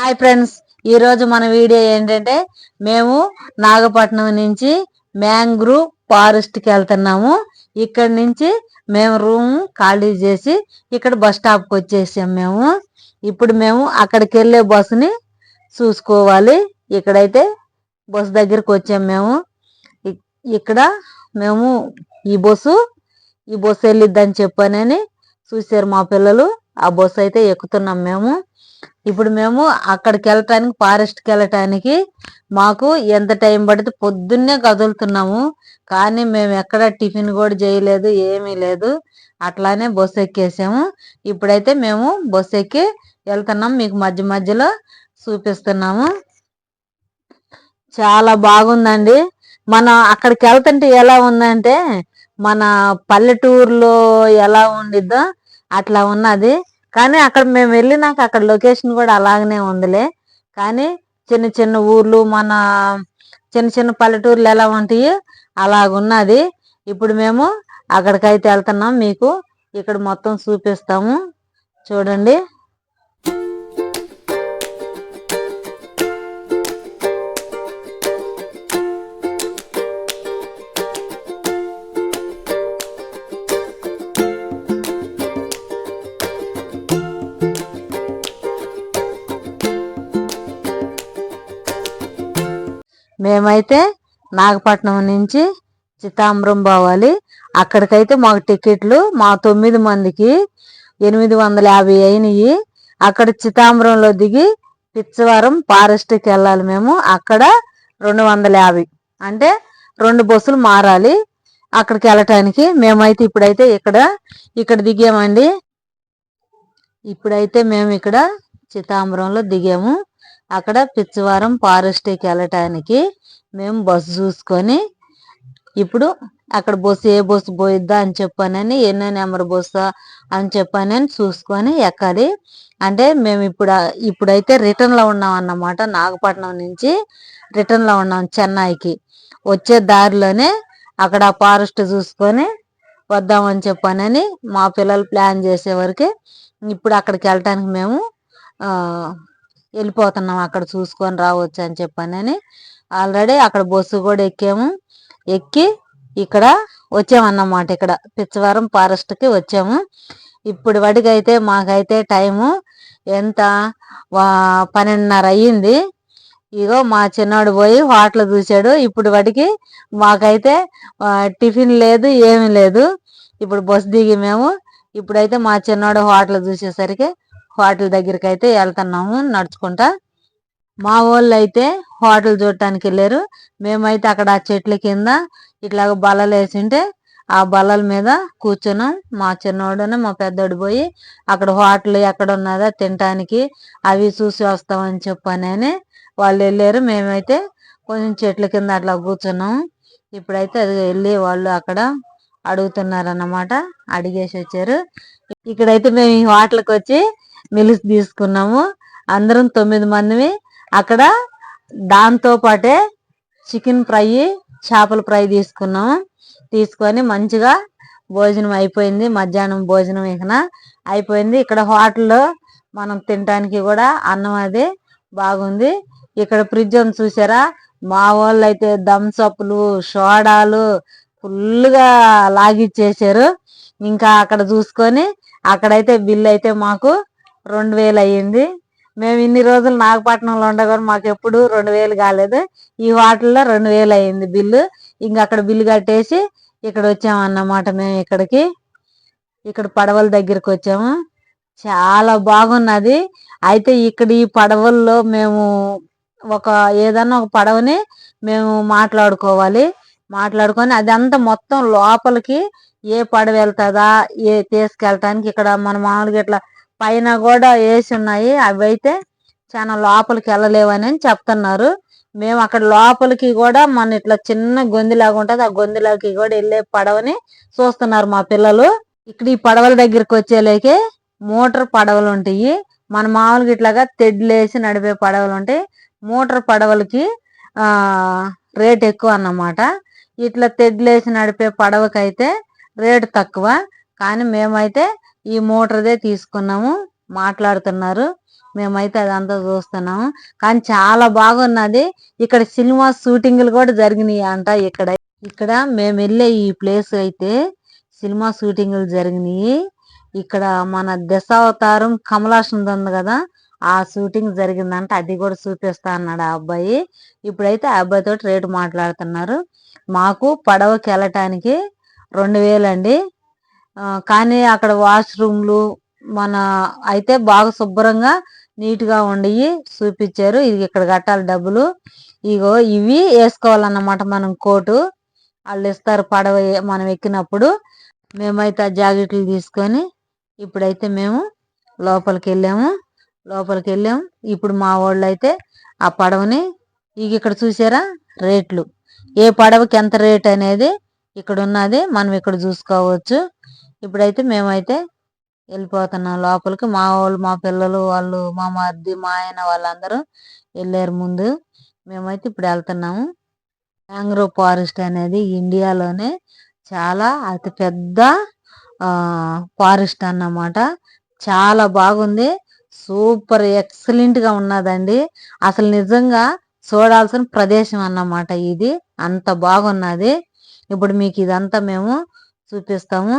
Hi friends, ఈరోజు మన video ఏంటంటే మేము నాగపట్నం నుంచి మ్యాంగ్రూవ్ ఫారెస్ట్కి వెళ్తున్నాము. ఇక్కడ నుంచి మేము రూమ్ ఖాళీ చేసి ఇక్కడ బస్ స్టాప్కి వచ్చేసాం. ఇప్పుడు మేము అక్కడికి వెళ్ళే బస్సుని చూసుకోవాలి. ఇక్కడైతే బస్సు దగ్గరికి వచ్చాం. ఇక్కడ మేము ఈ బస్సు వెళ్ళిద్దని చెప్పానని చూసారు మా పిల్లలు. ఆ బస్సు అయితే ఎక్కుతున్నాం. ఇప్పుడు మేము అక్కడికి వెళ్ళటానికి ఫారెస్ట్కి వెళ్ళటానికి మాకు ఎంత టైం పడితే పొద్దున్నే కదులుతున్నాము. కానీ మేము ఎక్కడ టిఫిన్ కూడా చేయలేదు, ఏమీ లేదు. అట్లానే బస్సు ఎక్కేసాము. ఇప్పుడైతే మేము బస్సు ఎక్కి వెళ్తున్నాం. మీకు మధ్య మధ్యలో చూపిస్తున్నాము. చాలా బాగుందండి. మనం అక్కడికి వెళ్తుంటే ఎలా ఉందంటే మన పల్లెటూరులో ఎలా ఉండిద్దో అట్లా ఉన్నది. కానీ అక్కడ మేము వెళ్ళినాక అక్కడ లొకేషన్ కూడా అలాగనే ఉందిలే. కానీ చిన్న చిన్న ఊర్లు, మన చిన్న చిన్న పల్లెటూర్లు ఎలా ఉంటాయి అలాగున్నది. ఇప్పుడు మేము అక్కడికైతే వెళ్తున్నాం. మీకు ఇక్కడ మొత్తం చూపిస్తాము, చూడండి. మేమైతే నాగపట్నం నుంచి చిత్తాంబరం పోవాలి. అక్కడికైతే మాకు టికెట్లు మా 9 మందికి 850 అయినాయి. అక్కడ చిత్తాంబరంలో దిగి పిచ్చవరం ఫారెస్ట్కి వెళ్ళాలి. మేము అక్కడ 250, అంటే 2 బస్సులు మారాలి అక్కడికి వెళ్ళటానికి. మేమైతే ఇప్పుడైతే ఇక్కడ దిగామండి. ఇప్పుడైతే మేము ఇక్కడ చిత్తాంబరంలో దిగాము. అక్కడ పిచ్చవరం ఫారెస్ట్కి వెళ్ళటానికి మేము బస్సు చూసుకొని ఇప్పుడు అక్కడ బస్సు ఏ బస్సు పోయిద్దా అని చెప్పానని, ఎన్నో నెంబర్ బస్సు అని చెప్పానని చూసుకొని ఎక్కాలి. అంటే మేము ఇప్పుడైతే రిటర్న్లో ఉన్నాం అన్నమాట. నాగపట్నం నుంచి రిటర్న్లో ఉన్నాం చెన్నైకి. వచ్చే దారిలోనే అక్కడ ఫారెస్ట్ చూసుకొని వద్దామని చెప్పానని మా పిల్లలు ప్లాన్ చేసేవరకు ఇప్పుడు అక్కడికి వెళ్ళటానికి మేము వెళ్ళిపోతున్నాం. అక్కడ చూసుకొని రావచ్చు అని చెప్పానని ఆల్రెడీ అక్కడ బస్సు కూడా ఎక్కాము. ఎక్కి ఇక్కడ వచ్చామన్నమాట. ఇక్కడ పిచ్చవరం ఫారెస్ట్కి వచ్చాము. ఇప్పుడు వాటికైతే మాకైతే టైము ఎంత 12:30 అయ్యింది. ఇగో మా చిన్నాడు పోయి హోటల్ చూశాడు. ఇప్పుడు వాటికి మాకైతే టిఫిన్ లేదు, ఏమి లేదు. ఇప్పుడు బస్సు దిగి మేము ఇప్పుడైతే మా చిన్నాడు హోటల్ చూసేసరికి హోటల్ దగ్గరికి అయితే వెళ్తున్నాము నడుచుకుంటా. మా వాళ్ళు అయితే హోటల్ చూడటానికి వెళ్ళారు. మేమైతే అక్కడ ఆ చెట్ల కింద ఇట్లాగ బల్లలు వేసింటే ఆ బల్లల మీద కూర్చున్నాం. మా చిన్నోడును మా పెద్దోడు పోయి అక్కడ హోటల్ ఎక్కడ ఉన్నదా తినటానికి అవి చూసి వస్తామని చెప్పానని వాళ్ళు వెళ్ళారు. మేమైతే కొంచెం చెట్ల కింద అట్లా కూర్చున్నాం. ఇప్పుడైతే అది వెళ్ళి వాళ్ళు అక్కడ అడుగుతున్నారన్నమాట. అడిగేసి వచ్చారు. ఇక్కడైతే మేము ఈ హోటల్కి వచ్చి మిల్స్ తీసుకున్నాము. అందరం 9 మందిమి. అక్కడ దాంతో పాటే చికెన్ ఫ్రై, చేపల ఫ్రై తీసుకున్నాము. తీసుకొని మంచిగా భోజనం అయిపోయింది. మధ్యాహ్నం భోజనం అయిపోయింది. ఇక్కడ హోటల్లో మనం తినడానికి కూడా అన్నం అది బాగుంది. ఇక్కడ ఫ్రిడ్జ్ అని చూసారా, మా వాళ్ళు అయితే థమ్సప్లు, సోడాలు ఫుల్గా లాగిచ్చేసారు. ఇంకా అక్కడ చూసుకొని అక్కడైతే బిల్లు అయితే మాకు 2000 అయ్యింది. మేము ఇన్ని రోజులు నాగపట్నంలో ఉండగా మాకు ఎప్పుడు 2000 కాలేదు. ఈ హోటల్లో 2000 అయ్యింది బిల్లు. ఇంకా అక్కడ బిల్లు కట్టేసి ఇక్కడ వచ్చామన్నమాట. మేము ఇక్కడ పడవల దగ్గరికి వచ్చాము. చాలా బాగున్నది. అయితే ఇక్కడ ఈ పడవల్లో మేము ఏదన్నా ఒక పడవని మేము మాట్లాడుకొని అదంతా మొత్తం లోపలికి ఏ పడవ వెళ్తుందా తీసుకెళ్ళటానికి ఇక్కడ మన మామూలుగా ఇట్లా పైన కూడా వేసి ఉన్నాయి. అవి అయితే చాలా లోపలికి వెళ్ళలేవని చెప్తున్నారు. మేము అక్కడ లోపలికి కూడా మన ఇట్లా చిన్న గొంతులాగా ఉంటుంది, ఆ గొంతులోకి కూడా వెళ్ళే పడవని చూస్తున్నారు మా పిల్లలు. ఇక్కడ ఈ పడవల దగ్గరికి వచ్చేలేకే మోటార్ పడవలు ఉంటాయి. మన మామూలుగా ఇట్లాగా తెడ్లేసి నడిపే పడవలు ఉంటాయి. మోటార్ పడవలకి రేట్ ఎక్కువ అన్నమాట. ఇట్లా తెడ్లేసి నడిపే పడవకైతే రేటు తక్కువ. కానీ మేమైతే ఈ మోటార్దే తీసుకున్నాము. మాట్లాడుతున్నారు. మేమైతే అదంతా చూస్తున్నాము. కానీ చాలా బాగున్నది. ఇక్కడ సినిమా షూటింగ్లు కూడా జరిగినాయి అంట. ఇక్కడ మేము వెళ్ళే ఈ ప్లేస్ అయితే సినిమా షూటింగ్లు జరిగినాయి. ఇక్కడ మన దశావతారం కమలాసన్ ఉంది కదా, ఆ షూటింగ్ జరిగిందంట. అది కూడా చూపిస్తా అన్నాడు ఆ అబ్బాయి. ఇప్పుడైతే ఆ అబ్బాయి తోటి రేటు మాట్లాడుతున్నారు. మాకు పడవకి వెళ్ళటానికి 2000 అండి. కానీ అక్కడ వాష్రూమ్లు మన అయితే బాగా శుభ్రంగా నీట్ గా ఉండయి చూపించారు. ఇది ఇక్కడ కట్టాలి డబ్బులు. ఇగో ఇవి వేసుకోవాలన్నమాట. మనం కోటు వాళ్ళు ఇస్తారు పడవ మనం ఎక్కినప్పుడు. మేమైతే ఆ జాకెట్లు తీసుకొని ఇప్పుడైతే మేము లోపలికి వెళ్ళాము. ఇప్పుడు మా వాళ్ళు అయితే ఆ పడవని ఇక్కడ చూసారా రేట్లు, ఏ పడవకి ఎంత రేట్ అనేది ఇక్కడ ఉన్నది. మనం ఇక్కడ చూసుకోవచ్చు. ఇప్పుడైతే మేమైతే వెళ్ళిపోతున్నాం లోపలికి. మా వాళ్ళు, మా పిల్లలు, వాళ్ళు, మా మరిది, మా ఆయన వాళ్ళందరూ వెళ్ళారు ముందు. మేమైతే ఇప్పుడు వెళ్తున్నాము. మ్యాంగ్రోవ్ ఫారెస్ట్ అనేది ఇండియాలోనే చాలా అతి పెద్ద ఫారెస్ట్ అన్నమాట. చాలా బాగుంది. సూపర్ ఎక్సలెంట్ గా ఉన్నదండి. అసలు నిజంగా చూడాల్సిన ప్రదేశం అన్నమాట ఇది. అంత బాగున్నది. ఇప్పుడు మీకు ఇదంతా మేము చూపిస్తాము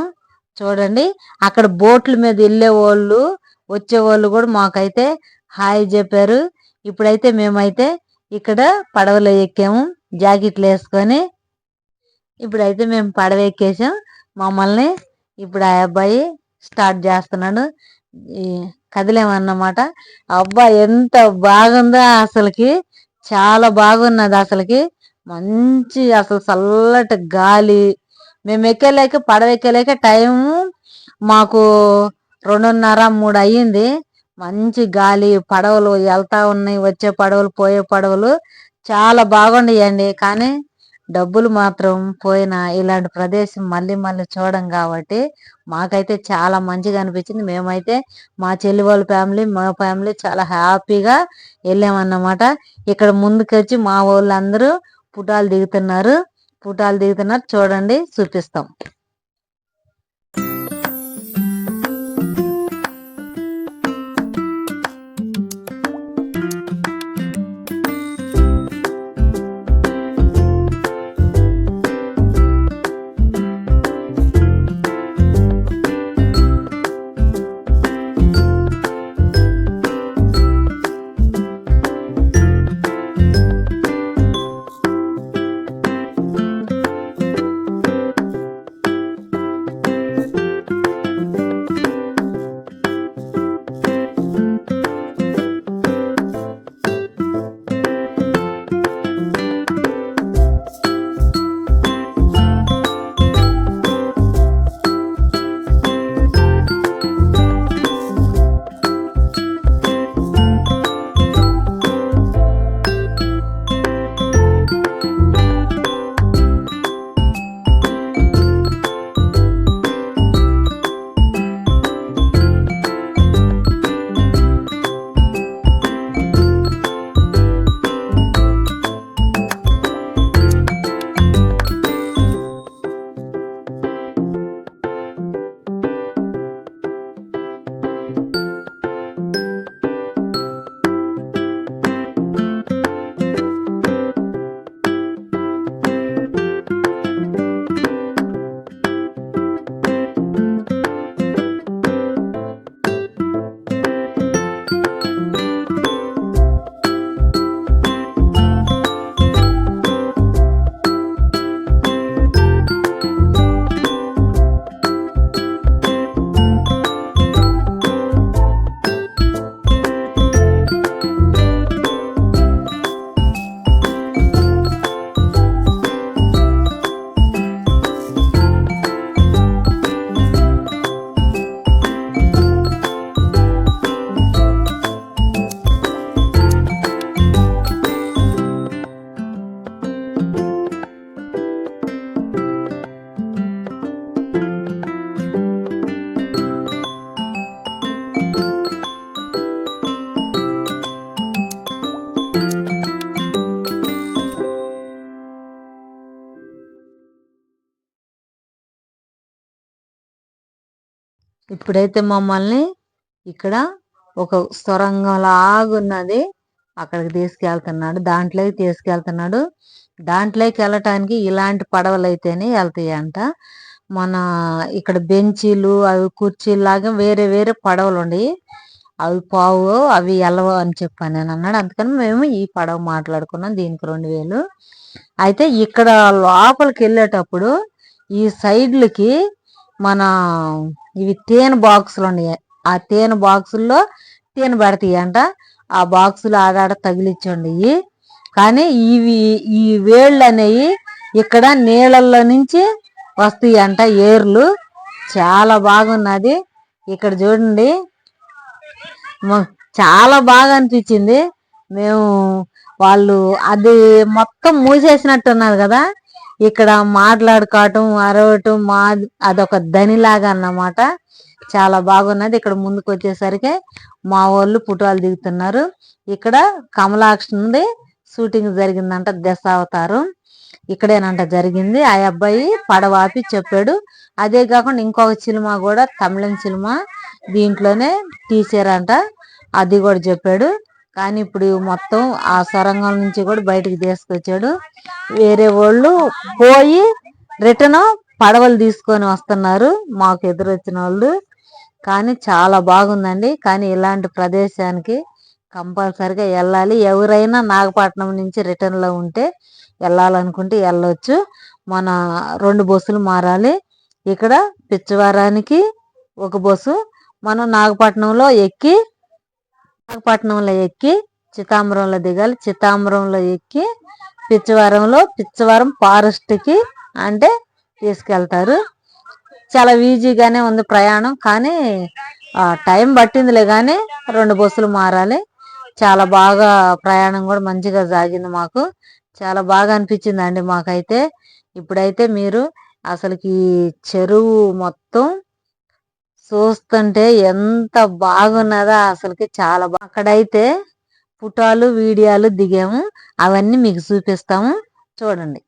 చూడండి. అక్కడ బోట్ల మీద వెళ్ళే వాళ్ళు వచ్చే వాళ్ళు కూడా మాకైతే హాయ్ చెప్పారు. ఇప్పుడైతే మేమైతే ఇక్కడ పడవలో ఎక్కాము జాకెట్లు వేసుకొని. ఇప్పుడైతే మేము పడవ ఎక్కేసాం. మమ్మల్ని ఇప్పుడు ఆ అబ్బాయి స్టార్ట్ చేస్తున్నాడు. కదిలేమన్నమాట. అబ్బా ఎంత బాగుందో అసలుకి, చాలా బాగున్నది అసలుకి. మంచి అసలు చల్లటి గాలి. మేము ఎక్కలేక పడవ ఎక్కలేక టైము మాకు 2:30, 3 అయ్యింది. మంచి గాలి, పడవలు వెళ్తా ఉన్నాయి, వచ్చే పడవలు, పోయే పడవలు చాలా బాగున్నాయండి. కానీ డబ్బులు మాత్రం పోయినా ఇలాంటి ప్రదేశం మళ్ళీ మళ్ళీ చూడం కాబట్టి మాకైతే చాలా మంచిగా అనిపించింది. మేమైతే మా చెల్లి వాళ్ళ ఫ్యామిలీ, మా ఫ్యామిలీ చాలా హ్యాపీగా వెళ్ళామన్నమాట. ఇక్కడ ముందుకొచ్చి మా వాళ్ళు అందరూ ఫోటోలు దిగుతున్నారు. చూడండి, చూపిస్తాం. ఇప్పుడైతే మమ్మల్ని ఇక్కడ ఒక సొరంగం లాగున్నది, అక్కడికి తీసుకెళ్తున్నాడు, దాంట్లోకి తీసుకెళ్తున్నాడు. దాంట్లోకి వెళ్ళటానికి ఇలాంటి పడవలు అయితేనే వెళ్తాయి అంట. మన ఇక్కడ బెంచీలు అవి కుర్చీలు లాగా వేరే వేరే పడవలు ఉన్నాయి, అవి పావు అవి వెళ్ళవు అని చెప్పాను నేను అన్నాడు. అందుకని మేము ఈ పడవ మాట్లాడుకున్నాం, దీనికి 2000. అయితే ఇక్కడ లోపలికి వెళ్ళేటప్పుడు ఈ సైడ్లకి మన ఇవి తేనె బాక్సులు ఉన్నాయి, ఆ తేనె బాక్సుల్లో తేనె పెడతాయి అంట. ఆ బాక్సులు ఆడాడ తగిలించండి. కానీ ఈ వేళ్ళు అనేవి ఇక్కడ నీళ్ళల్లో నుంచి వస్తాయి అంట, ఏర్లు. చాలా బాగున్నది ఇక్కడ చూడండి, చాలా బాగా అనిపించింది. మేము వాళ్ళు అది మొత్తం మూసేసినట్టున్నారు కదా, ఇక్కడ మాట్లాడుకోవటం అరవటం అదొక దనిలాగా అన్నమాట. చాలా బాగున్నది. ఇక్కడ ముందుకు వచ్చేసరికి మా వాళ్ళు ఫోటోలు దిగుతున్నారు. ఇక్కడ కమలాక్షి షూటింగ్ జరిగిందంట, దశావతారం ఇక్కడేనంట జరిగింది. ఆ అబ్బాయి పడవాపి చెప్పాడు. అదే కాకుండా ఇంకొక సినిమా కూడా తమిళం సినిమా దీంట్లోనే తీసారంట, అది కూడా చెప్పాడు. కానీ ఇప్పుడు మొత్తం ఆ సొరంగం నుంచి కూడా బయటకు తీసుకొచ్చాడు. వేరే వాళ్ళు పోయి రిటర్న్ పడవలు తీసుకొని వస్తున్నారు మాకు ఎదురొచ్చిన వాళ్ళు. కానీ చాలా బాగుందండి. కానీ ఇలాంటి ప్రదేశానికి కంపల్సరిగా వెళ్ళాలి. ఎవరైనా నాగపట్నం నుంచి రిటర్న్లో ఉంటే వెళ్ళాలనుకుంటే వెళ్ళొచ్చు. మన 2 బస్సులు మారాలి. ఇక్కడ పిచ్చవారానికి ఒక బస్సు, మనం నాగపట్నంలో ఎక్కి చిత్తాంబరంలో దిగాలి. చిత్తాంబరంలో ఎక్కి పిచ్చవరం ఫారెస్ట్కి అంటే తీసుకెళ్తారు. చాలా ఈజీగానే ఉంది ప్రయాణం, కానీ టైం పట్టిందిలే. కానీ 2 బస్సులు మారాలి. చాలా బాగా ప్రయాణం కూడా మంచిగా సాగింది. మాకు చాలా బాగా అనిపించింది అండి మాకైతే. ఇప్పుడైతే మీరు అసలుకి చెరువు మొత్తం చూస్తుంటే ఎంత బాగున్నదా అసలుకి, చాలా బాగా. అక్కడైతే ఫోటోలు వీడియోలు దిగాము, అవన్నీ మీకు చూపిస్తాము, చూడండి.